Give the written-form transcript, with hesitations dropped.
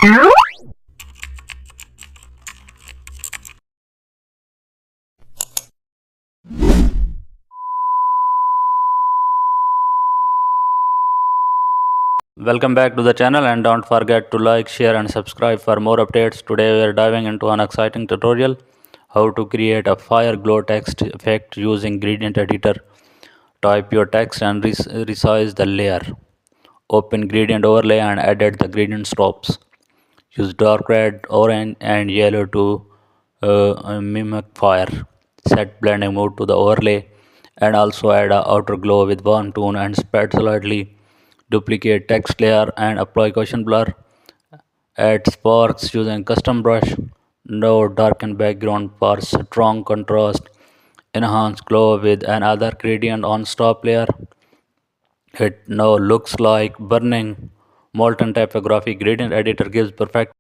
Welcome back to the channel, and don't forget to like, share and subscribe for more updates. Today we are diving into an exciting tutorial how to create a fire glow text effect using gradient editor. Type your text and resize the layer. Open gradient overlay and edit the gradient strokes. Use dark red, orange and yellow to mimic fire. Set blending mode to the overlay and also add a outer glow with warm tone and spread slightly. Duplicate text layer and apply cushion blur. Add sparks using custom brush. Now darken background for strong contrast. Enhance glow with another gradient on top layer. It now looks like burning molten typography. Gradient editor gives perfect